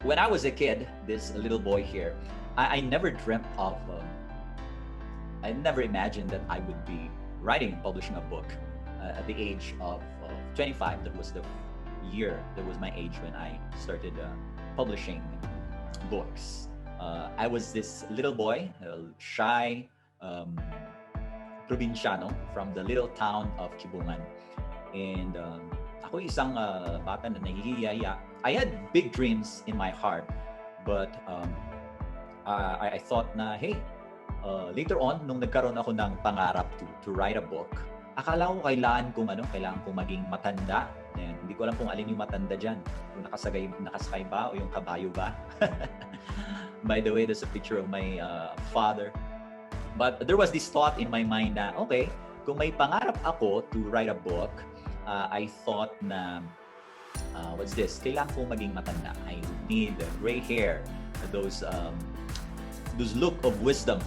when I was a kid, this little boy here, I never dreamt of, I never imagined that I would be writing and publishing a book at the age of 25. That was the year, that was my age when I started publishing books. I was this little boy, shy, um, provinciano from the little town of Kibungan. And ako isang bata na nahihiya. I had big dreams in my heart, but I thought na, hey, later on, nung nagkaroon ako ng pangarap to write a book, akala ko kailangan kong maging matanda. Ayan, hindi ko alam kung alin yung matanda dyan. Kung nakasakay ba o yung kabayo ba. By the way, there's a picture of my father. But there was this thought in my mind na, okay, kung may pangarap ako to write a book, I thought na, what's this? Kailangan kong maging matanda. I need gray hair, those look of wisdom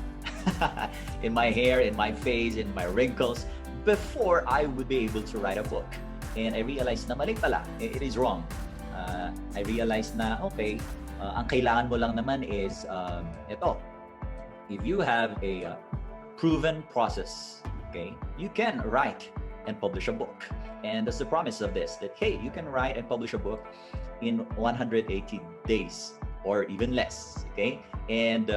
in my hair, in my face, in my wrinkles, before I would be able to write a book. And I realized na mali pala. It is wrong. I realized na, okay, ang kailangan mo lang naman is, ito, if you have a proven process, okay, you can write and publish a book. And that's the promise of this, that, hey, you can write and publish a book in 180 days or even less, okay? And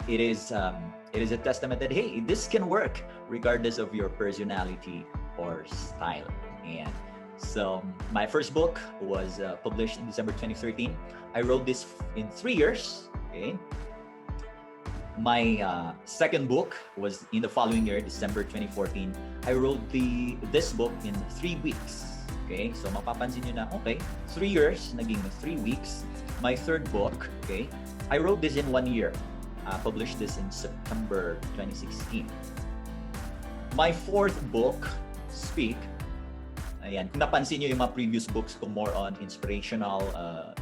it is a testament that, hey, this can work regardless of your personality or style. And so my first book was published in December 2013. I wrote this in 3 years, okay? My second book was in the following year, December 2014. I wrote this book in 3 weeks. Okay, so mapapansin nyo na, okay, 3 years, naging 3 weeks. My third book, okay, I wrote this in 1 year. Published this in September 2016. My fourth book, Speak, ayan, kung napansin nyo yung mga previous books ko, more on inspirational,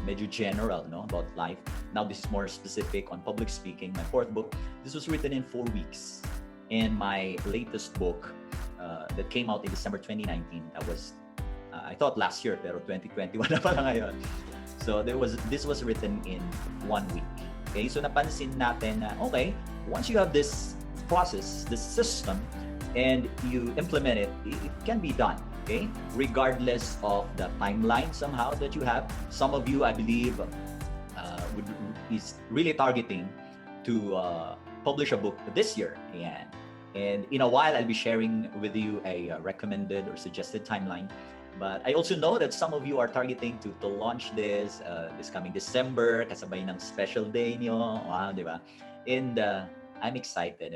medyo general, no, about life. Now this is more specific on public speaking. My fourth book, this was written in 4 weeks. And my latest book that came out in December 2019, that was, I thought last year, pero 2021 na pala ngayon. So this was written in 1 week. Okay, so napansin natin na, okay, once you have this process, this system, and you implement it, it can be done. Okay, regardless of the timeline somehow that you have. Some of you, I believe, is really targeting to publish a book this year. And in a while, I'll be sharing with you a recommended or suggested timeline. But I also know that some of you are targeting to launch this coming December, kasabay ng special day nyo. Wow, di ba? And I'm excited.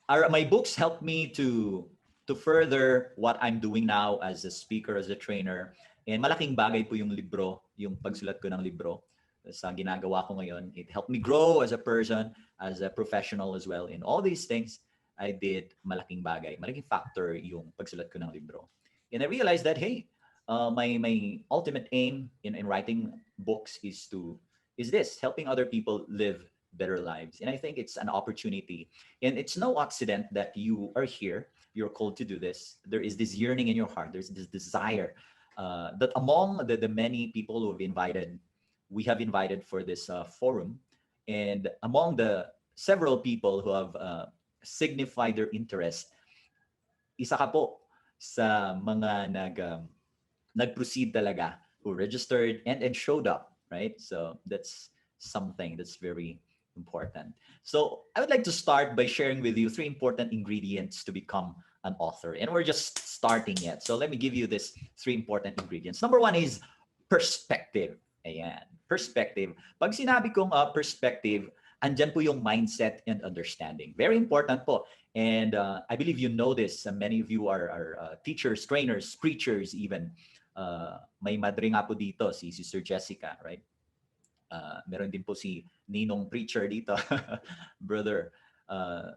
My books help me to further what I'm doing now as a speaker, as a trainer. And malaking bagay po yung libro, yung pagsulat ko ng libro sa ginagawa ko ngayon. It helped me grow as a person, as a professional as well. In all these things, I did malaking bagay. Malaking factor yung pagsulat ko ng libro. And I realized that, hey, my ultimate aim in writing books is this, helping other people live better lives. And I think it's an opportunity. And it's no accident that you are here. You're called to do this. There is this yearning in your heart. There's this desire that among the many people who we have invited for this forum, and among the several people who have signified their interest, isa ka po sa mga nag-proceed talaga, who registered and showed up, right? So that's something that's very important. So I would like to start by sharing with you 3 important ingredients to become an author. And we're just starting yet. So let me give you these 3 important ingredients. Number 1 is perspective. Ayan, perspective. Pag sinabi kong perspective, andyan po yung mindset and understanding. Very important po. And I believe you know this. Many of you are teachers, trainers, preachers even. May madre nga po dito, si Sister Jessica, right? Meron din po si Ninong Preacher dito, brother.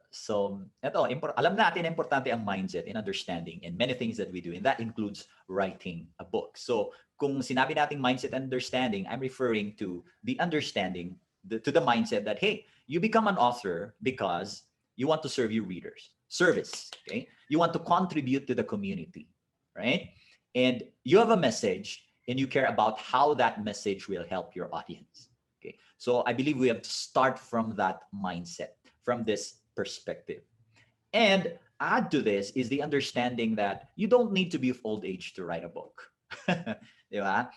So, alam natin na importante ang mindset and understanding and many things that we do. And that includes writing a book. So, kung sinabi nating mindset and understanding, I'm referring to the understanding, to the mindset that, hey, you become an author because you want to serve your readers. Service, okay? You want to contribute to the community, right? And you have a message and you care about how that message will help your audience. Okay, so I believe we have to start from that mindset, from this perspective. And add to this is the understanding that you don't need to be of old age to write a book. Di ba?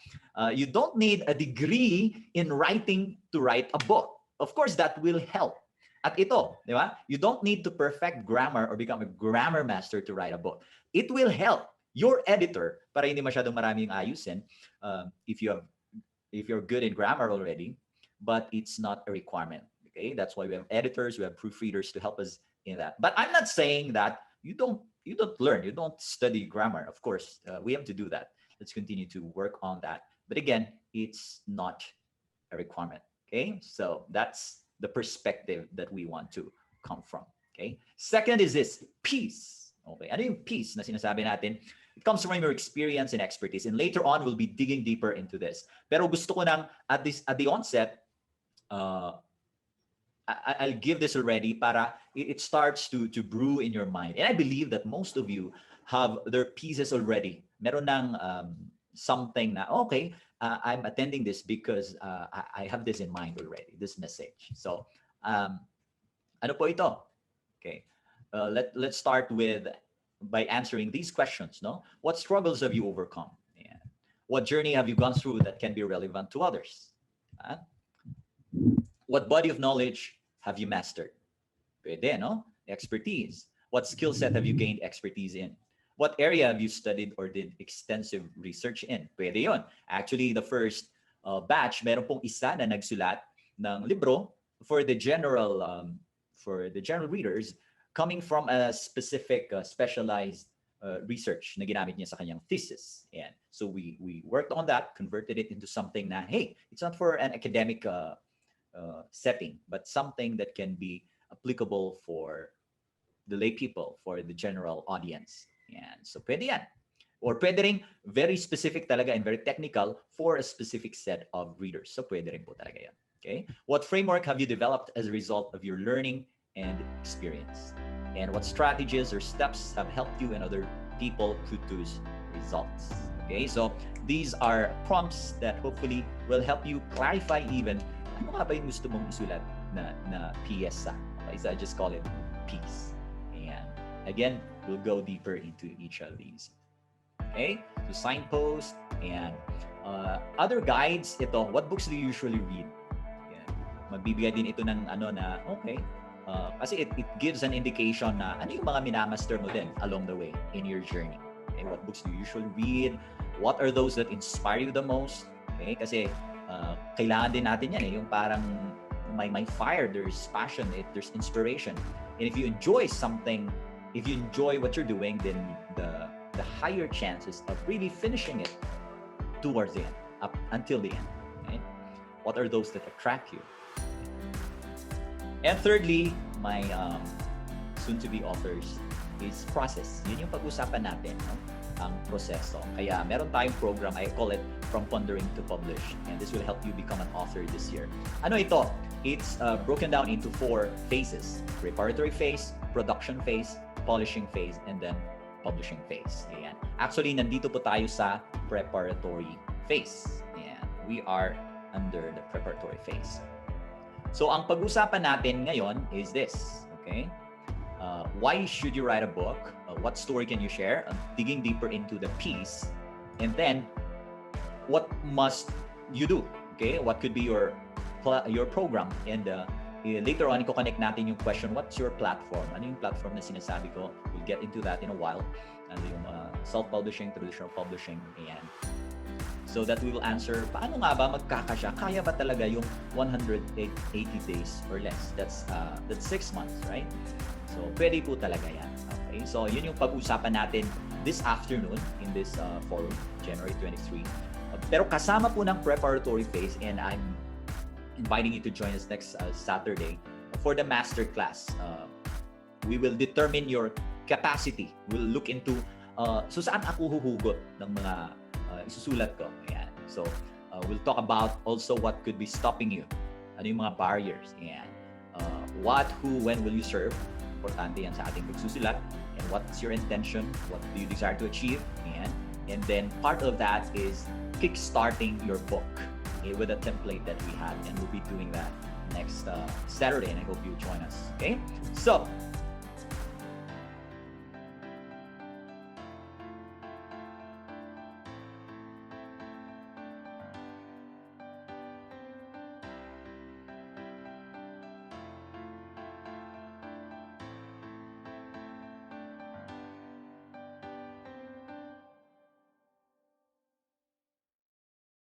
You don't need a degree in writing to write a book. Of course, that will help. At ito, di ba? You don't need to perfect grammar or become a grammar master to write a book. It will help your editor para hindi masyadong marami yung ayusin if you're good in grammar already, but it's not a requirement. Okay, that's why we have editors, we have proofreaders to help us in that. But I'm not saying that you don't learn, you don't study grammar. Of course, we have to do that. Let's continue to work on that. But again, it's not a requirement. Okay, so that's the perspective that we want to come from. Okay, second is this peace. Okay, ano yung peace na sinasabi natin? It comes from your experience and expertise, and later on we'll be digging deeper into this. Pero gusto ko nang at the onset, I'll give this already para it starts to brew in your mind. And I believe that most of you have their pieces already. Meron ng something na, okay, I'm attending this because I have this in mind already, this message. So, ano po ito? Okay, let's start by answering these questions. No, what struggles have you overcome? Yeah. What journey have you gone through that can be relevant to others? What body of knowledge have you mastered? Pwede, no? Expertise. What skill set have you gained expertise in? What area have you studied or did extensive research in? Pwede yun. Actually, the first batch, meron pong isa na nagsulat ng libro for the general readers coming from a specific specialized research na ginamit niya sa kanyang thesis. And so we worked on that, converted it into something na, hey, it's not for an academic setting, but something that can be applicable for the lay people, for the general audience. And so pwede yan. Or pwede rin very specific talaga and very technical for a specific set of readers. So pwede rin po talaga yan. Okay? What framework have you developed as a result of your learning and experience? And what strategies or steps have helped you and other people produce results? Okay, so these are prompts that hopefully will help you clarify even ano nga ba yung gusto mong isulat na piyesa. Okay, so I just call it piece. And again, we'll go deeper into each of these. Okay, so signpost and other guides. Ito, what books do you usually read? Yeah. Magbibigay din ito ng ano na, okay, kasi it gives an indication na ano yung mga minamaster mo din along the way in your journey. Okay, what books do you usually read? What are those that inspire you the most? Okay, kasi kailangan din natin yan yung parang may fire, there's passion, there's inspiration. And if you enjoy something, if you enjoy what you're doing, then the higher chances of really finishing it towards the end, up until the end. Okay? What are those that attract you? And thirdly, my soon-to-be authors is process. Yun yung pag-usapan natin, no? Ang proseso. Kaya meron tayong program, I call it From Pondering to Publish. And this will help you become an author this year. Ano ito? It's broken down into 4 phases. Preparatory phase, production phase, polishing phase, and then publishing phase. Ayan. Actually, nandito po tayo sa preparatory phase. Ayan. We are under the preparatory phase. So, ang pag-usapan natin ngayon is this. Okay? Why should you write a book? What story can you share? Digging deeper into the piece. And then, what must you do? Okay? What could be your program? And later on, i-connect natin yung question, what's your platform? Ano yung platform na sinasabi ko? We'll get into that in a while. Ano yung self-publishing, traditional publishing, and so that we will answer, paano nga ba magkakasya? Kaya ba talaga yung 180 days or less? That's 6 months, right? So, pwede po talaga yan. Okay? So, yun yung pag-usapan natin this afternoon in this forum, January 23. Pero kasama po ng preparatory phase, and I'm inviting you to join us next Saturday for the masterclass. We will determine your capacity. We'll look into so saan ako huhugot ng mga isusulat ko. Ayan. So, we'll talk about also what could be stopping you. Ano yung mga barriers. Ayan. What, who, when will you serve? Importante yan sa ating pagsusulat. And what's your intention? What do you desire to achieve? Ayan. And then part of that is kickstarting your book, okay, with a template that we had, and we'll be doing that next Saturday, and I hope you join us. Okay, so